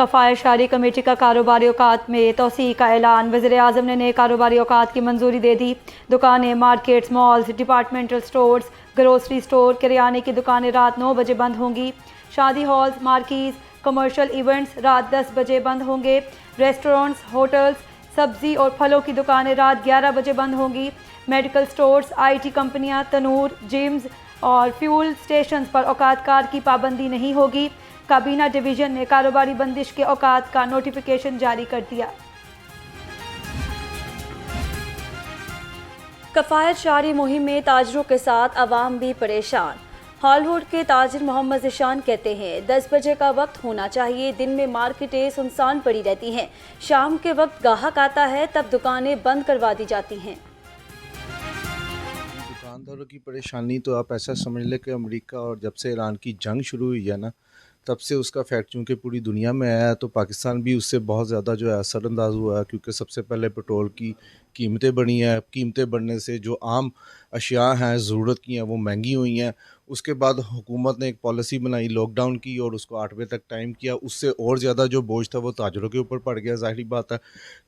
कफ़ायत शारी कमेटी का कारोबारी औकात में तोसी का ऐलान। वज़ीर-ए-आज़म ने नए कारोबारी औकात की मंजूरी दे दी। दुकानें, markets, malls, departmental stores, grocery store, किराने की दुकानें रात 9 बजे बंद होंगी। शादी हॉल्स, मार्कीज़, कमर्शियल इवेंट्स रात 10 बजे बंद होंगे। रेस्टोरेंट्स, होटल्स, सब्ज़ी और फलों की दुकानें रात 11 बजे बंद होंगी। मेडिकल स्टोर्स, IT कंपनियां, तनूर, जिम्स और फ्यूल स्टेशंस पर औकातकार की पाबंदी नहीं होगी। काबीना डिवीज़न ने कारोबारी बंदिश के औकात का नोटिफिकेशन जारी कर दिया। कफ़ायत शारी मुहिम में ताजरों के साथ अवाम भी परेशान। हॉलवुड के ताजिर मोहम्मद ज़िशान कहते हैं 10 बजे का वक्त होना चाहिए। दिन में मार्केटें सुनसान पड़ी रहती हैं। शाम के वक्त गाहक आता है तब दुकानें बंद करवा दी जाती हैं। दुकानदारों की परेशानी तो आप ऐसा समझ लें कि अमेरिका और जब से ईरान की जंग शुरू हुई है ना, तब से उसका फैक्ट चूँकि पूरी दुनिया में आया है, तो पाकिस्तान भी उससे बहुत ज़्यादा जो है असरअंदाज हुआ है। क्योंकि सबसे पहले पेट्रोल की कीमतें बढ़ी हैं। कीमतें बढ़ने से जो आम अशिया हैं ज़रूरत की हैं वो महंगी हुई हैं। उसके बाद हुकूमत ने एक पॉलिसी बनाई लॉकडाउन की और उसको 8 बजे तक टाइम किया। उससे और ज़्यादा जो बोझ था वो ताजरों के ऊपर पड़ गया। ज़ाहिर बात है,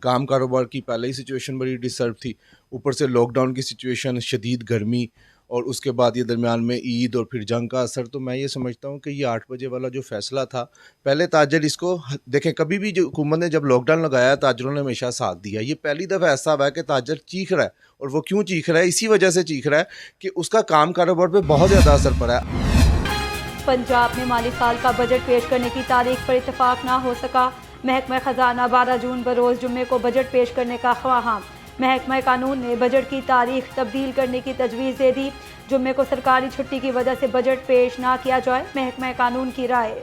काम कारोबार की पहले ही सिचुएशन बड़ी डिस्टर्ब थी, ऊपर से लॉकडाउन की सिचुएशन, शदीद गर्मी और उसके बाद ये दरमियान में ईद और फिर जंग का असर। तो मैं ये समझता हूँ कि ये 8 बजे वाला जो फ़ैसला था, पहले ताजर इसको देखें, कभी भी जो हुकूमत ने जब लॉकडाउन लगाया ताजरों ने हमेशा साथ दिया। ये पहली दफ़ा ऐसा हुआ है कि ताजर चीख रहा है, और वो क्यों चीख रहा है? इसी वजह से चीख रहा है कि उसका काम कारोबार पे बहुत ज़्यादा असर पड़ा है। पंजाब में माली साल का बजट पेश करने की तारीख पर इत्तफाक ना हो सका। महकमा खजाना 12 जून बरोज़ जुम्मे को बजट पेश करने का ख्वाहां। महकमा कानून ने बजट की तारीख तब्दील करने की तजवीज़ दे दी। जुम्मे को सरकारी छुट्टी की वजह से बजट पेश ना किया जाए, महकमा कानून की राय।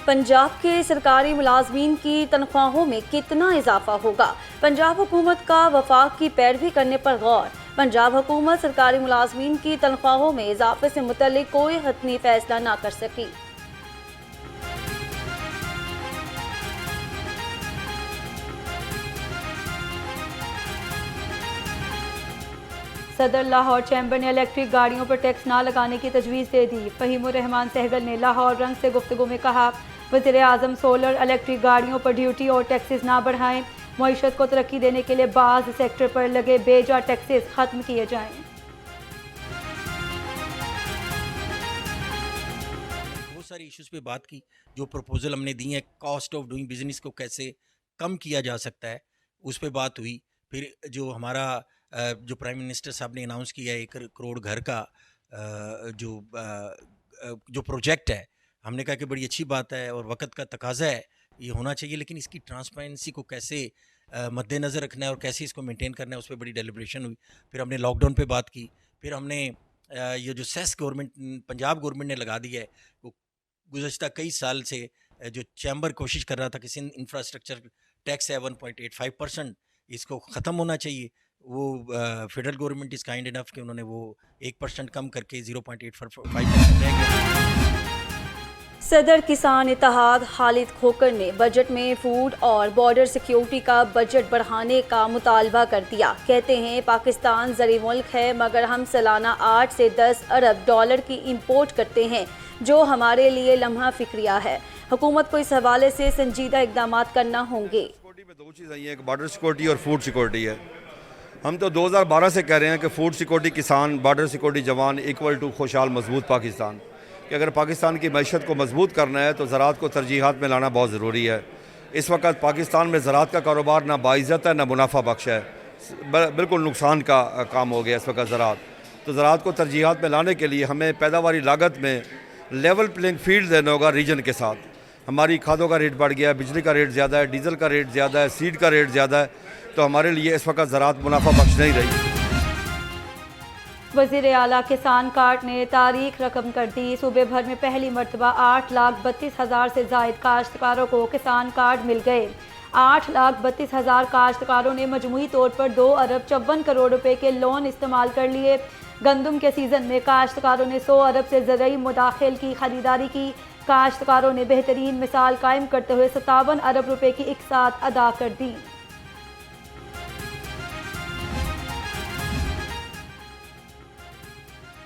पंजाब के सरकारी मुलाजमीन की तनख्वाहों में कितना इजाफा होगा? पंजाब हुकूमत का वफाक की पैरवी करने पर गौर। पंजाब हुकूमत सरकारी मुलाजमीन की तनख्वाहों में इजाफे से मुतल्लिक कोई हतमी फैसला ना कर सकी। सदर लाहौर चैम्बर ने इलेक्ट्रिक गाड़ियों पर टैक्स ना लगाने की तजवीज़ दे दी। फ़हीमुर रहमान सहगल ने लाहौर रंग से गुफ्तगू में कहा, वज़ीर-ए-आज़म सोलर इलेक्ट्रिक गाड़ियों पर ड्यूटी और टैक्सेस ना बढ़ाएं। मईशत को तरक्की देने के लिए बाज़ सेक्टर पर लगे बेजा टैक्सेस ख़त्म किए जाएं। बहुत सारी इश्यूज़ पे बात की। जो प्रपोजल हमने दी है कॉस्ट ऑफ डूइंग बिजनेस को कैसे कम किया जा सकता है, उस पे बात हुई। फिर जो हमारा जो प्राइम मिनिस्टर साहब ने अनाउंस किया 1 करोड़ घर का जो प्रोजेक्ट है, हमने कहा कि बड़ी अच्छी बात है और वक्त का तकाजा है, ये होना चाहिए। लेकिन इसकी ट्रांसपेरेंसी को कैसे मद्देनज़र रखना है और कैसे इसको मेंटेन करना है, उस पर बड़ी डेलिब्रेशन हुई। फिर हमने लॉकडाउन पे बात की। फिर हमने ये जो सेस गवर्नमेंट पंजाब गवर्नमेंट ने लगा दिया है, वो गुज़श्ता कई साल से जो चैम्बर कोशिश कर रहा था कि इंफ्रास्ट्रक्चर टैक्स है 1.85%, इसको ख़त्म होना चाहिए। वो federal government is kind enough कि उन्होंने वो 1% कम करके 0.85% रह गया। सदर किसान इत्तेहाद खालिद खोकर ने बजट में फूड और बॉर्डर सिक्योरिटी का बजट बढ़ाने का मुतालबा कर दिया। कहते हैं पाकिस्तान ज़री मुल्क है मगर हम सालाना 8 से 10 अरब डॉलर की इंपोर्ट करते हैं, जो हमारे लिए लम्हा फिक्रिया है। हुकूमत को इस हवाले से संजीदा इकदाम करना होंगे। सिक्योरिटी में 2 चीज़ आई हैं, एक बॉर्डर सिक्योरिटी और फूड सिक्योरिटी है। हम तो 2012 से कह रहे हैं कि फूड सिक्योरिटी किसान, बॉर्डर सिक्योरिटी जवान इक्वल टू खुशहाल मजबूत पाकिस्तान। कि अगर पाकिस्तान की मैशत को मजबूत करना है तो ज़राअत को तरजीहात में लाना बहुत ज़रूरी है। इस वक्त पाकिस्तान में ज़राअत का कारोबार ना बाइज़्ज़त है ना मुनाफा बख्श है, बिल्कुल नुकसान का काम हो गया इस वक्त ज़राअत। तो ज़राअत को तरजीहात में लाने के लिए हमें पैदावारी लागत में लेवल प्लेइंग फील्ड देना होगा रीजन के साथ। हमारी खादों का रेट बढ़ गया है, बिजली का रेट ज़्यादा है, डीजल का रेट ज़्यादा है, सीड का रेट ज़्यादा है, तो हमारे लिए इस वक्त ज़राअत मुनाफा बख्श नहीं रही। वज़ीर आला किसान कार्ड ने तारीख रकम कर दी। सूबे भर में पहली मरतबा 8,32,000 से ज़ायद काश्तकारों को किसान कार्ड मिल गए। 8,32,000 काश्तकारों ने मजमूई तौर पर 2 अरब 54 करोड़ रुपए के लोन इस्तेमाल कर लिए। गंदम के सीज़न में काश्तकारों ने 100 अरब से ज़रूरी मुदाखिल की खरीदारी की। काश्तकारों ने बेहतरीन मिसाल कायम करते हुए 57 अरब रुपए की इकसात अदा कर दी।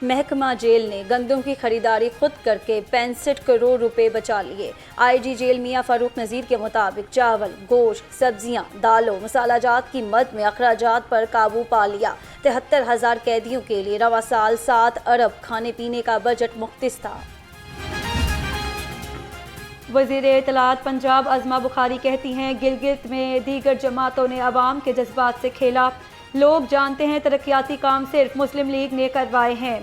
महकमा जेल ने गंदम की खरीदारी खुद करके 65 करोड़ रुपए बचा लिए। आईजी जेल मियां फारूक नज़ीर के मुताबिक चावल, गोश्त, सब्जियां, दालों, मसालाजात की मद में अखराजात पर काबू पा लिया। 73,000 कैदियों के लिए रवा साल 7 अरब खाने पीने का बजट मुख्तिस था। वज़ीर इत्तलात पंजाब अज़मा बुखारी कहती हैं, गिलगित में दीगर जमातों ने अवाम के जज्बात से खेला। लोग जानते हैं तरक्याती काम सिर्फ मुस्लिम लीग ने करवाए हैं।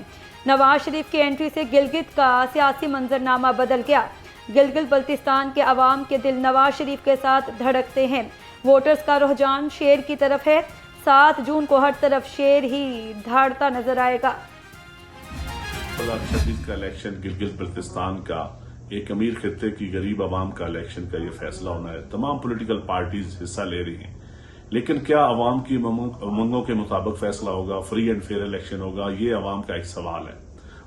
नवाज शरीफ की एंट्री से गिलगित का सियासी मंजरनामा बदल गया। गिलगित बल्तिस्तान के अवाम के दिल नवाज शरीफ के साथ धड़कते हैं। वोटर्स का रुझान शेर की तरफ है। 7 जून को हर तरफ शेर ही दहाड़ता नजर आएगा। 2026 का इलेक्शन गिलगित बल्तिस्तान का एक अमीर खित्ते की गरीब आवाम का इलेक्शन का ये फैसला होना है। तमाम पॉलिटिकल पार्टीज हिस्सा ले रही हैं, लेकिन क्या आवाम की उमंगों के मुताबिक फैसला होगा, फ्री एंड फेयर इलेक्शन होगा, ये आवाम का एक सवाल है।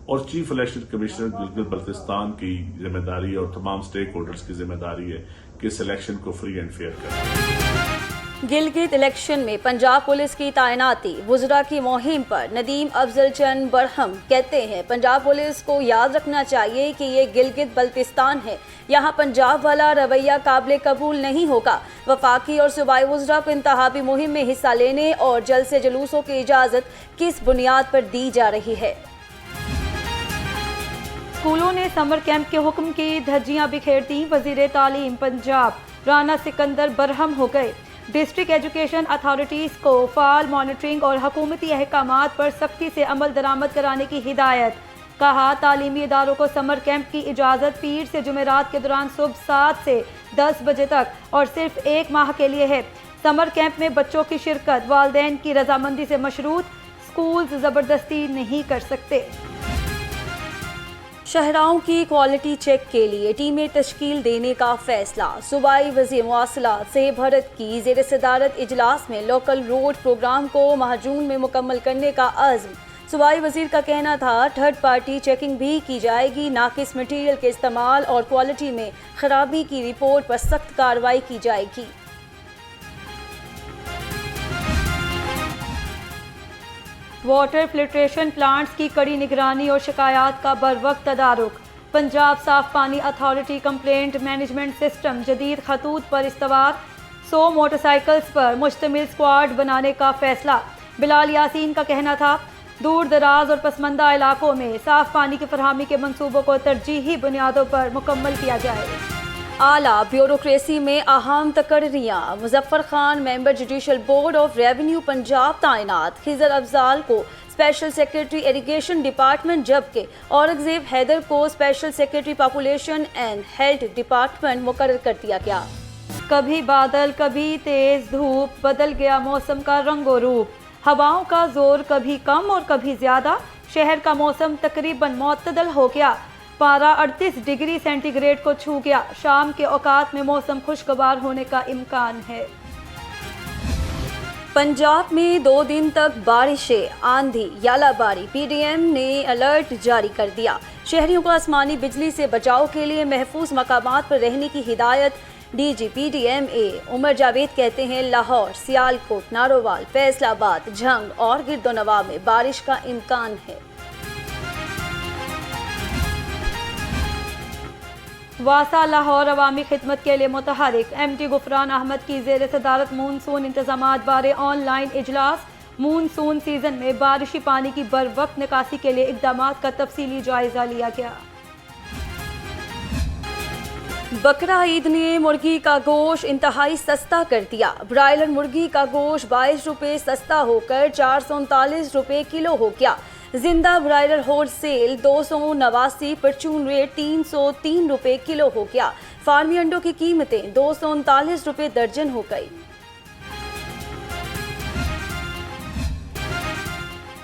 और chief election commissioner Gilgit Baltistan की जिम्मेदारी और तमाम स्टेक होल्डर्स की जिम्मेदारी है कि इस इलेक्शन को फ्री एंड फेयर करें। गिलगित इलेक्शन में पंजाब पुलिस की तैनाती, वुज़रा की मुहिम पर नदीम अफजल चंद बरहम कहते हैं, पंजाब पुलिस को याद रखना चाहिए कि ये गिलगित बल्तिस्तान है, यहाँ पंजाब वाला रवैया काबिल कबूल नहीं होगा। वफाकी और सूबाई वुज़रा को इंतखाबी मुहिम में हिस्सा लेने और जलसे जुलूसों की इजाज़त किस बुनियाद पर दी जा रही है। स्कूलों ने समर कैंप के हुक्म की धज्जियां बिखेरती। वज़ीर तालीम पंजाब राना सिकंदर बरहम हो गए। डिस्ट्रिक्ट एजुकेशन अथॉरिटीज़ को फ़ाल मॉनिटरिंग और हुकूमती अहकामात पर सख्ती से अमल दरामद कराने की हिदायत। कहा, तालीमी इदारों को समर कैंप की इजाज़त पीर से जुमेरात के दौरान सुबह 7 से 10 बजे तक और सिर्फ 1 माह के लिए है। समर कैंप में बच्चों की शिरकत वालिदैन की रजामंदी से मशरूत। स्कूल ज़बरदस्ती नहीं कर सकते। शहराओं की क्वालिटी चेक के लिए टीमें तश्कील देने का फैसला। सूबाई वज़ीर मवासलात से भरत की ज़ेर सदारत इजलास में लोकल रोड प्रोग्राम को माह जून में मुकम्मल करने का अज़्म। सूबाई वज़ीर का कहना था, थर्ड पार्टी चेकिंग भी की जाएगी, नाकिस मटीरियल के इस्तेमाल और क्वालिटी में खराबी की रिपोर्ट पर सख्त कार्रवाई की जाएगी। वाटर फिल्ट्रेशन प्लांट्स की कड़ी निगरानी और शिकायत का बरवक्त तदारुक। पंजाब साफ पानी अथॉरिटी कंप्लेंट मैनेजमेंट सिस्टम जदीद खतूत पर इस्तवार। 100 मोटरसाइकिल्स पर मुश्तमिल स्क्वाड बनाने का फैसला। बिलाल यासीन का कहना था, दूर दराज और पसमंदा इलाकों में साफ पानी की फरहमी के मंसूबों को तरजीही बुनियादों पर मुकम्मल किया जाए। आला ब्यूरोक्रेसी में अहम तकर्रियाँ। Muzaffar Khan member judicial board of revenue Punjab तैनात। खिजर अफजाल को स्पेशल सेक्रेटरी इरिगेशन डिपार्टमेंट, जबकि औरंगजेब हैदर को special secretary population and health department मुकर्रर कर दिया गया। कभी बादल कभी तेज धूप, बदल गया मौसम का रंगो रूप। हवाओं का जोर कभी कम और कभी ज्यादा। शहर का मौसम तकरीबन मुअत्तदल हो गया। पारा 38 डिग्री सेंटीग्रेड को छू गया। शाम के औकात में मौसम खुशगवार होने का इम्कान है। पंजाब में 2 दिन तक बारिशें, आंधी, यालाबारी। पीडीएम ने अलर्ट जारी कर दिया। शहरियों को आसमानी बिजली से बचाव के लिए महफूज मकामात पर रहने की हिदायत। डीजी पीडीएमए उमर जावेद कहते हैं, लाहौर, सियालकोट, नारोवाल, फैसलाबाद, झंग और गिरदोनवा में बारिश का इम्कान है। वासा लाहौर अवामी खिदमत के लिए मुतहरिक। एमडी गुफरान अहमद की ज़ेर सदारत मूनसून इंतजामात बारे ऑनलाइन इजलास। मूनसून सीजन में बारिशी पानी की बर वक्त निकासी के लिए इकदामात का तफसीली जायजा लिया गया। बकरा ईद ने मुर्गी का गोश्त इंतहाई सस्ता कर दिया। ब्रायलर मुर्गी का गोश्त 22 रुपये सस्ता होकर 439 रुपये किलो हो गया। जिंदा ब्रायलर होल सेल 289, परचून रेट 303 रुपये किलो हो गया। फार्मी अंडों की कीमतें 239 रुपये दर्जन हो गई।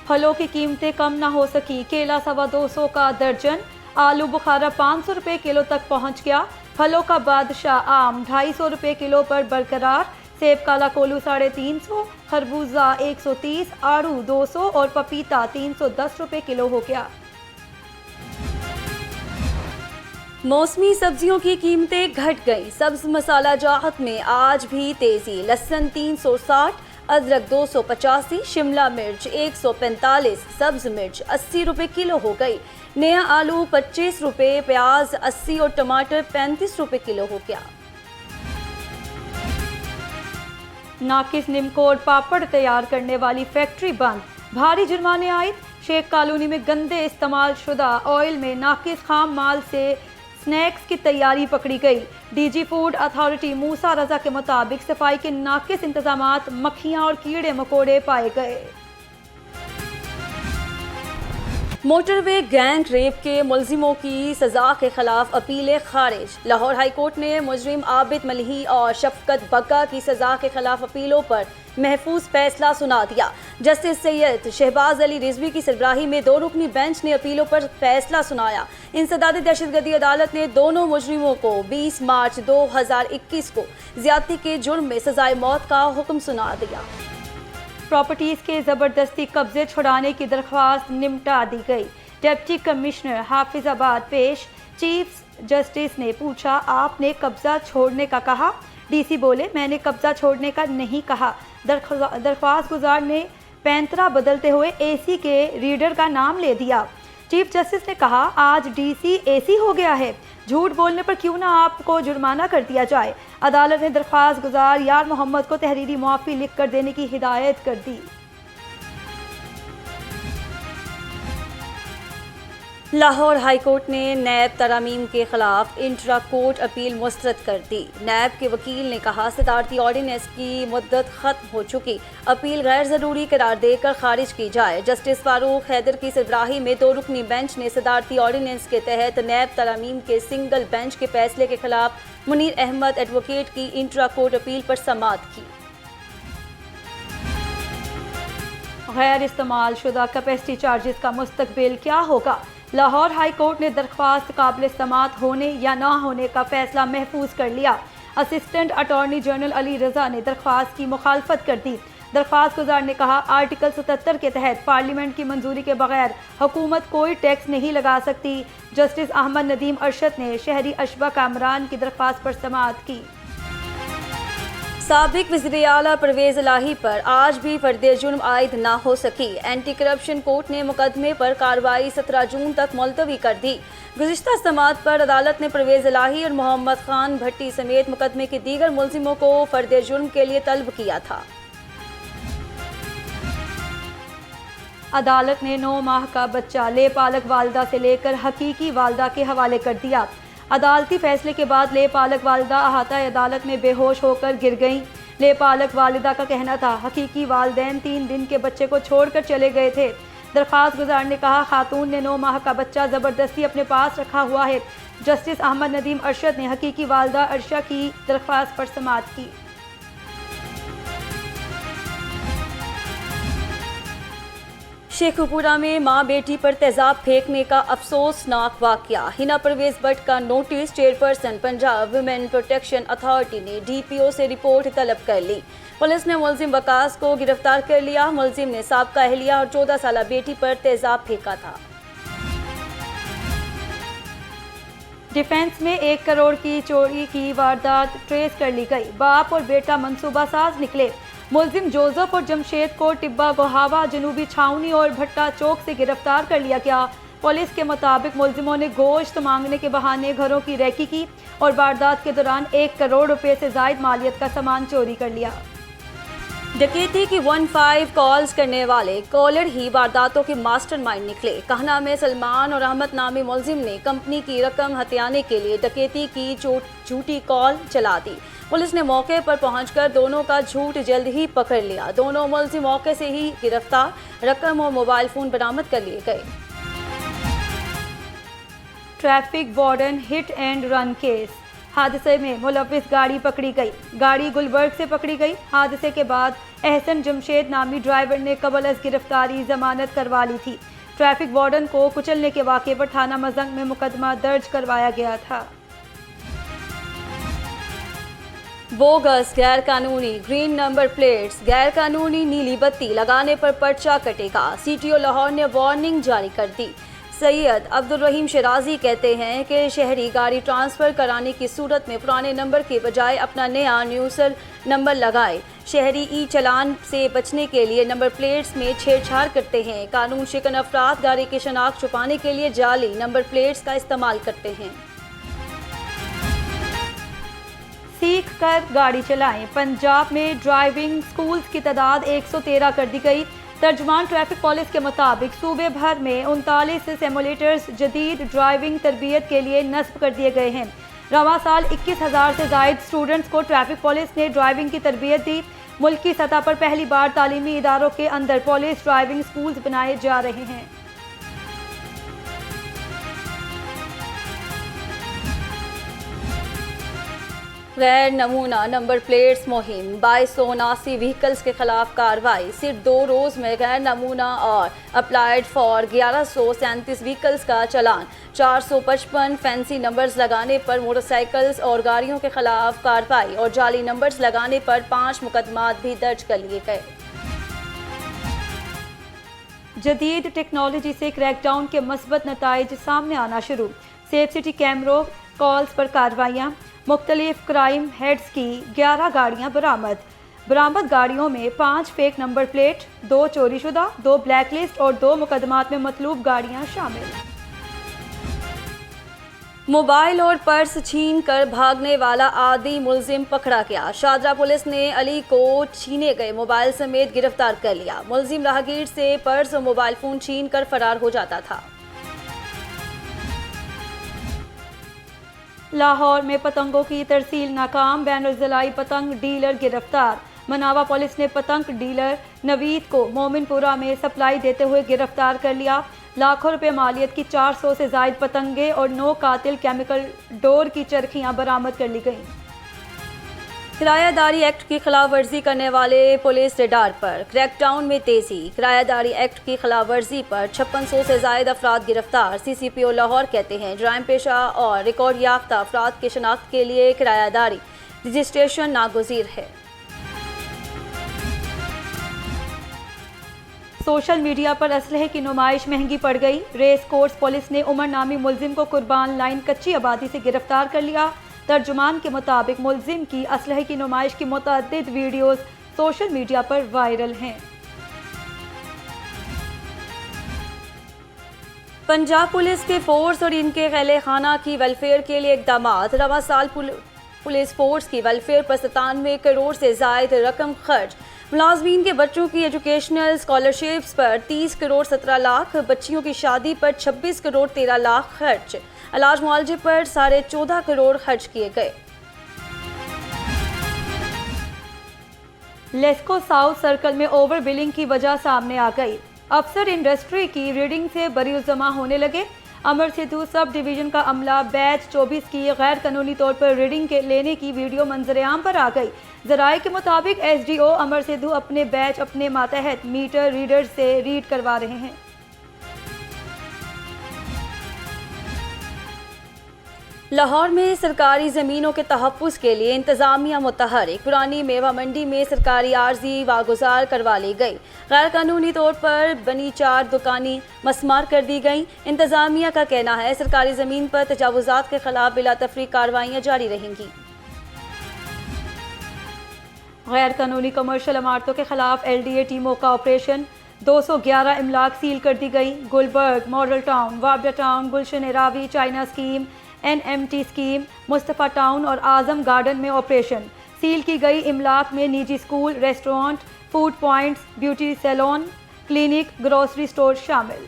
फलों की कीमतें कम ना हो सकी। केला 225 का दर्जन। आलू बुखारा 500 रुपये किलो तक पहुंच गया। फलों का बादशाह आम 250 रुपये किलो पर बरकरार। सेब काला कोलू 350, खरबूजा 130, आड़ू 200 और पपीता 310 रुपये किलो हो गया। मौसमी सब्जियों की कीमतें घट गई। सब्ज मसाला जात में आज भी तेजी। लहसुन 360, अदरक 285, शिमला मिर्च 145, सब्ज मिर्च 80 रुपये किलो हो गई। नया आलू 25 रुपये, प्याज 80 और टमाटर 35 रुपये किलो हो गया। नाकिस निमकोट पापड़ तैयार करने वाली फैक्ट्री बंद, भारी जुर्माने आए। शेख कॉलोनी में गंदे इस्तेमाल शुदा ऑयल में नाकिस खाम माल से स्नैक्स की तैयारी पकड़ी गई। डीजी फूड अथॉरिटी मूसा रजा के मुताबिक सफाई के नाकिस इंतजामात, मक्खियां और कीड़े मकोड़े पाए गए। मोटरवे गैंग रेप के मुलजिमों की सजा के खिलाफ अपीलें खारिज। लाहौर हाई कोर्ट ने मुजरिम आबिद मलही और शफकत बग्गा की सजा के खिलाफ अपीलों पर महफूज फैसला सुना दिया। जस्टिस सैयद शहबाज अली रिजवी की सरबराही में 2 रुकनी बेंच ने अपीलों पर फैसला सुनाया। इंसदादी दहशतगर्दी अदालत ने दोनों मुजरिमों को 20 मार्च 2021 को ज्यादती के जुर्म में सजाए मौत का हुक्म सुना दिया। प्रॉपर्टीज के जबरदस्ती कब्जे छुड़ाने की दरख्वास्त निपटा दी गई। डिप्टी कमिश्नर हाफिजाबाद पेश। चीफ जस्टिस ने पूछा, आपने कब्जा छोड़ने का कहा? डीसी बोले, मैंने कब्जा छोड़ने का नहीं कहा। दरख्वास्त गुजार ने पैंतरा बदलते हुए एसी के रीडर का नाम ले दिया। चीफ जस्टिस ने कहा, आज डीसी एसी हो गया है, झूठ बोलने पर क्यों ना आपको जुर्माना कर दिया जाए। अदालत ने दरख्वास्त गुजार यार मोहम्मद को तहरीरी मुआफ़ी लिख कर देने की हिदायत कर दी। लाहौर हाई कोर्ट ने नैब तरामीम के खिलाफ इंट्रा कोर्ट अपील मुस्तरद कर दी। नैब के वकील ने कहा, सदारती ऑर्डिनेंस की मुद्दत खत्म हो चुकी, अपील गैर ज़रूरी करार देकर खारिज की जाए। जस्टिस फारूक हैदर की सरबराही में 2 रुकनी बेंच ने सदारती ऑर्डिनेंस के तहत नैब तरामीम के सिंगल बेंच के फैसले के खिलाफ मुनीर अहमद एडवोकेट की इंट्रा कोर्ट अपील पर समाअत की। गैर इस्तेमाल शुदा कैपेसिटी चार्जेस का मुस्तकबिल क्या होगा? लाहौर हाई कोर्ट ने दरख्वास्त काबिल समाअत होने या ना होने का फैसला महफूज कर लिया। असिस्टेंट अटॉर्नी जनरल अली रजा ने दरख्वास्त की मुखालफत कर दी। दरख्वास्त गुजार ने कहा, आर्टिकल 77 के तहत पार्लियामेंट की मंजूरी के बगैर हुकूमत कोई टैक्स नहीं लगा सकती। जस्टिस अहमद नदीम अरशद ने शहरी अशबा कामरान की दरख्वास्त पर समाअत की। साबिक वज़ीर आला परवेज़ इलाही पर आज भी फर्द जुर्म आयद ना हो सकी। एंटी करप्शन कोर्ट ने मुकदमे पर कार्रवाई 17 जून तक मुलतवी कर दी। गुज़िश्ता समाअत पर अदालत ने परवेज़ इलाही और मोहम्मद खान भट्टी समेत मुकदमे के दीगर मुलजिमों को फर्द जुर्म के लिए तलब किया था। अदालत ने 9 माह का बच्चा लेपालक वालदा से लेकर हकीकी वालदा के हवाले कर दिया। अदालती फैसले के बाद लेपालक वालदा अहाता अदालत में बेहोश होकर गिर गईं। लेपालक वालिदा का कहना था, हकीकी वालदैन 3 दिन के बच्चे को छोड़कर चले गए थे। दरख्वास्त गुजार ने कहा, खातून ने 9 माह का बच्चा ज़बरदस्ती अपने पास रखा हुआ है। जस्टिस अहमद नदीम अरशद ने हकीकी वालदा अर्शा की दरख्वास्त पर समाअत की। शेखुपुरा में मां बेटी पर तेजाब फेंकने का अफसोसनाक वाकया। हिना परवेज भट्ट का notice chairperson Punjab women protection authority ने डीपीओ से रिपोर्ट तलब कर ली। पुलिस ने मुलजिम वकास को गिरफ्तार कर लिया। मुलजिम ने साबका अहलिया और 14 साला बेटी पर तेजाब फेंका था। डिफेंस में 1 करोड़ की चोरी की वारदात ट्रेस कर ली गई। बाप और बेटा मंसूबा साज निकले। मुलजिम जोसेफ और जमशेद को टिब्बा गोहावा, जनूबी छावनी और भट्टा चौक से गिरफ्तार कर लिया गया। पुलिस के मुताबिक मुलजिमों ने गोश्त मांगने के बहाने घरों की रैकी की और वारदात के दौरान 1 करोड़ रुपए से जायद मालियत का सामान चोरी कर लिया। डकैती की 15 कॉल्स करने वाले कॉलर ही वारदातों के मास्टरमाइंड निकले। कहना में सलमान और अहमद नामी मुलजिम ने कंपनी की रकम हथियाने के लिए डकैती की झूठी कॉल चला दी। पुलिस ने मौके पर पहुंचकर दोनों का झूठ जल्द ही पकड़ लिया। दोनों मुलजिम मौके से ही गिरफ्तार। रकम और मोबाइल फोन बरामद कर लिए गए। Traffic warden hit and run case. हादसे में मुलविस गाड़ी पकड़ी गई। गाड़ी गुलबर्ग से पकड़ी गई। हादसे के बाद एहसन जमशेद नामी ड्राइवर ने कबल अज गिरफ्तारी जमानत करवा ली थी। ट्रैफिक वार्डन को कुचलने के वाक़े पर थाना मजंग में मुकदमा दर्ज करवाया गया था। बोगस गैर कानूनी ग्रीन नंबर प्लेट्स, गैर कानूनी नीली बत्ती लगाने पर पर्चा कटेगा। सीटीओ लाहौर ने वार्निंग जारी कर दी। सैयद अब्दुल रहीम शराजी कहते हैं कि शहरी गाड़ी ट्रांसफ़र कराने की सूरत में पुराने नंबर के बजाय अपना नया न्यूसर नंबर लगाए। शहरी ई चलान से बचने के लिए नंबर प्लेट्स में छेड़छाड़ करते हैं। कानून शिकन अफराद गाड़ी की शनाख्त छुपाने के लिए जाली नंबर प्लेट्स का इस्तेमाल करते हैं। सीख कर गाड़ी चलाएं। पंजाब में ड्राइविंग स्कूल्स की तादाद 113 कर दी गई। तर्जुमान ट्रैफिक पुलिस के मुताबिक सूबे भर में 39 सिमुलेटर्स जदीद ड्राइविंग तरबियत के लिए नस्ब कर दिए गए हैं। रवां साल 21,000 से जायद स्टूडेंट्स को ट्रैफिक पुलिस ने ड्राइविंग की तरबियत दी। मुल्क की सतह पर पहली बार तालीमी इदारों के अंदर पुलिस ड्राइविंग स्कूल्स बनाए जा रहे हैं। गैर नमूना नंबर प्लेट्स मुहिम 2279 व्हीकल्स के खिलाफ कार्रवाई। सिर्फ 2 रोज़ में गैर नमूना और अप्लाइड फॉर 1137 व्हीकल्स का चलान। 455 फैंसी नंबर्स लगाने पर मोटरसाइकिल्स और गाड़ियों के खिलाफ कार्रवाई और जाली नंबर्स लगाने पर 5 मुकदमात भी दर्ज कर लिए गए। जदीद टेक्नोलॉजी से क्रैकडाउन के मस्बत नताइज सामने आना शुरू। सेफ सिटी कैमरों कॉल्स पर कार्रवाइयाँ। मुख्तलिफ क्राइम हेड्स की 11 गाड़ियाँ बरामद गाड़ियों में 5 fake number plate, 2 चोरीशुदा, 2 black list और 2 मुकदमात में मतलूब गाड़ियाँ शामिल। मोबाइल और पर्स छीन कर भागने वाला आदि मुलजिम पकड़ा गया। शादरा पुलिस ने अली को छीने गए मोबाइल समेत गिरफ्तार कर लिया। मुलजिम राहगीर से पर्स और मोबाइल फ़ोन छीन कर फरार हो जाता था। लाहौर में पतंगों की तरसील नाकाम। बैनुल-ज़िलाई पतंग डीलर गिरफ्तार। मनावा पुलिस ने पतंग डीलर नवीद को मोमिनपुरा में सप्लाई देते हुए गिरफ्तार कर लिया। लाखों रुपए मालियत की 400 से जायद पतंगे और 9 कातिल केमिकल डोर की चरखियां बरामद कर ली गईं। किरायादारी एक्ट की खिलाफ वर्जी करने वाले पुलिस रेडार पर। क्रैकडाउन में तेजी। किरायादारी एक्ट की खिलाफ वर्जी पर 5600 से जायद अफराद गिरफ्तार। CCPO लाहौर कहते हैं जराइम पेशा और रिकॉर्ड याफ्ता अफराद के शनाख्त के लिए किरायादारी रजिस्ट्रेशन नागुज़ीर है। सोशल मीडिया पर असलहे की नुमाइश महंगी पड़ गई। रेस कोर्स पुलिस ने उमर नामी मुलजिम को कुर्बान लाइन कच्ची आबादी से गिरफ्तार कर लिया। तर्जुमान के मुताबिक मुलजिम की असलहे की नुमाइश की मुतअद्दिद वीडियोस सोशल मीडिया पर वायरल हैं। पंजाब पुलिस के फोर्स और इनके गैले खाना की वेलफेयर के लिए इक़दामात। रवां साल पुलिस फोर्स की वेलफेयर पर 97 करोड़ से जायद रकम खर्च। मुलाजमीन के बच्चों की एजुकेशनल स्कॉलरशिप्स पर 30 करोड़ 17 लाख, बच्चियों की शादी पर 26 करोड़ 13 लाख खर्च। इलाज मुआवजे पर 14.5 करोड़ खर्च किए गए। लेस्को साउथ सर्कल में ओवर बिलिंग की वजह सामने आ गई। अफसर इंडस्ट्री की रीडिंग से बरीउज़ जमा होने लगे। अमर सिद्धू सब डिवीजन का अमला बैच 24 की गैर कानूनी तौर पर रीडिंग के लेने की वीडियो मंजरेआम पर आ गई। ज़राए के मुताबिक SDO अमर सिद्धू अपने बैच अपने मातहत मीटर रीडर से रीड करवा रहे हैं। लाहौर में सरकारी ज़मीनों के तहफ़्फ़ुज़ के लिए इंतज़ामिया मुतहरिक। पुरानी मेवा मंडी में सरकारी आर्जी वागुजार करवा ली गई। गैर कानूनी तौर पर बनी 4 दुकानें मस्मार कर दी गईं। इंतज़ामिया का कहना है सरकारी ज़मीन पर तजावुज़ात के खिलाफ बिला तफरीक कार्रवाइयाँ जारी रहेंगी। गैर कानूनी कमर्शियल इमारतों के खिलाफ LDA टीमों का ऑपरेशन। 211 इमलाक सील कर दी गई। गुलबर्ग, मॉडल टाउन, वाबडा टाउन, गुलशन एरावी, China scheme, NMT scheme, Mustafa town और आज़म गार्डन में ऑपरेशन। सील की गई इमलाक में निजी school, restaurant, food points, beauty salon, clinic, grocery store शामिल।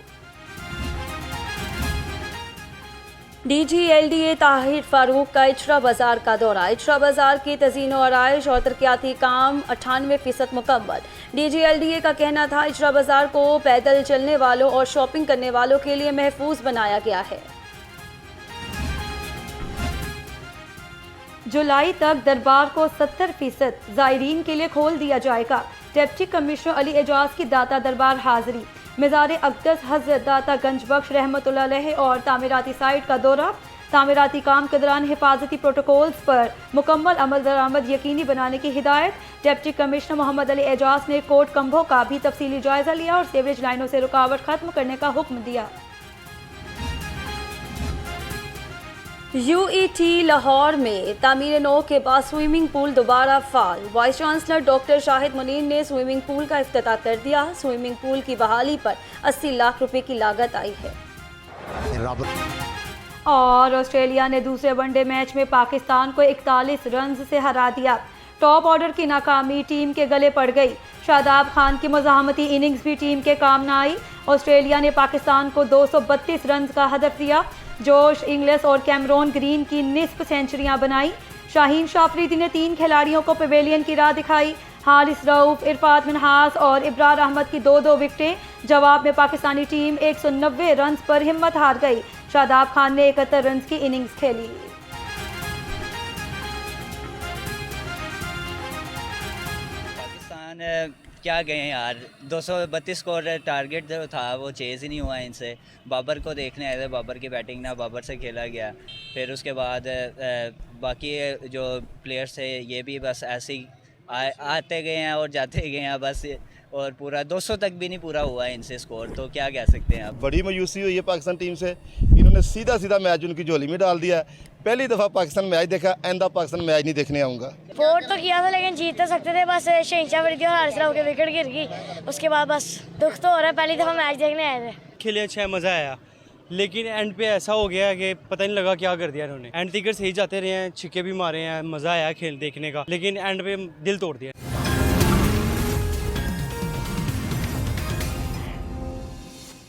DG LDA ताहिर फारूक का इचरा बाजार का दौरा। इचरा बाजार की तज़ीन व आराइश और तरक्याती काम 98% मुकम्मल। DG LDA का कहना था इचरा बाजार को पैदल चलने वालों और शॉपिंग करने वालों के लिए महफूज बनाया गया है। जुलाई तक दरबार को 70% ज़ायरीन के लिए खोल दिया जाएगा। डिप्टी कमिश्नर अली एजाज की दाता दरबार हाजिरी। मज़ार अक़दस हज़रत दाता गंज बख्श रहमतुल्लाह अलैह और तामीराती साइट का दौरा। तामीराती काम के दौरान हिफाजती प्रोटोकॉल्स पर मुकम्मल अमल दरामद यकीनी बनाने की हिदायत। डिप्टी कमिश्नर मोहम्मद अली एजाज ने कोट खंभों का भी तफसीली जायजा लिया और सीवरेज लाइनों से रुकावट खत्म करने का हुक्म दिया। यूईटी लाहौर में तामीर नौ के बाद स्विमिंग पूल दोबारा फाल। Vice chancellor doctor Shahid Munir ने स्विमिंग पूल का इफ्तिताह कर दिया। स्विमिंग पूल की बहाली पर 80 लाख रुपए की लागत आई है। और ऑस्ट्रेलिया ने दूसरे वनडे मैच में पाकिस्तान को 41 रन से हरा दिया। टॉप ऑर्डर की नाकामी टीम के गले पड़ गई। शादाब खान की मज़ाहमती इनिंग्स भी टीम के काम न आई। ऑस्ट्रेलिया ने पाकिस्तान को 232 रन का हदफ दिया। जोश इंग्लिश और कैमरून ग्रीन की निस्फ सेंचुरियां बनाई। शाहीन शाह अफरीदी ने 3 खिलाड़ियों को पवेलियन की राह दिखाई। हारिस रऊफ, इरफात मिनहास और इब्रार अहमद की 2-2 विकेटें। जवाब में पाकिस्तानी टीम 190 रन पर हिम्मत हार गई। शादाब खान ने 71 रन की इनिंग्स खेली। पाकिस्तान क्या गए यार, 232 स्कोर टारगेट जो था वो चेज़ ही नहीं हुआ इनसे। बाबर को देखने आए थे, बाबर की बैटिंग ना बाबर से खेला गया। फिर उसके बाद बाकी जो प्लेयर्स थे ये भी बस ऐसे ही आते गए हैं और जाते गए हैं बस, और पूरा 200 तक भी नहीं पूरा हुआ इनसे स्कोर। तो क्या कह सकते हैं आप। बड़ी मायूसी हुई है पाकिस्तान टीम से। इन्होंने सीधा सीधा मैच उनकी झोली में डाल दिया। पहली दफ़ा पाकिस्तान मैच देखा, आइंदा पाकिस्तान मैच नहीं देखने आऊँगा। सपोर्ट तो किया था लेकिन जीत तो सकते थे, बस शाहीन शाह अफरीदी और हारिस राव के विकेट गिर गई। उसके बाद बस दुख तो हो रहा है, पहली दफ़ा मैच देखने आए थे। खेले अच्छा, मज़ा आया, लेकिन एंड पे ऐसा हो गया कि पता नहीं लगा क्या कर दिया इन्होंने। एंड तक सही जाते रहे हैं, छिक्के भी मारे हैं, मज़ा आया खेल देखने का, लेकिन एंड पे दिल तोड़ दिया।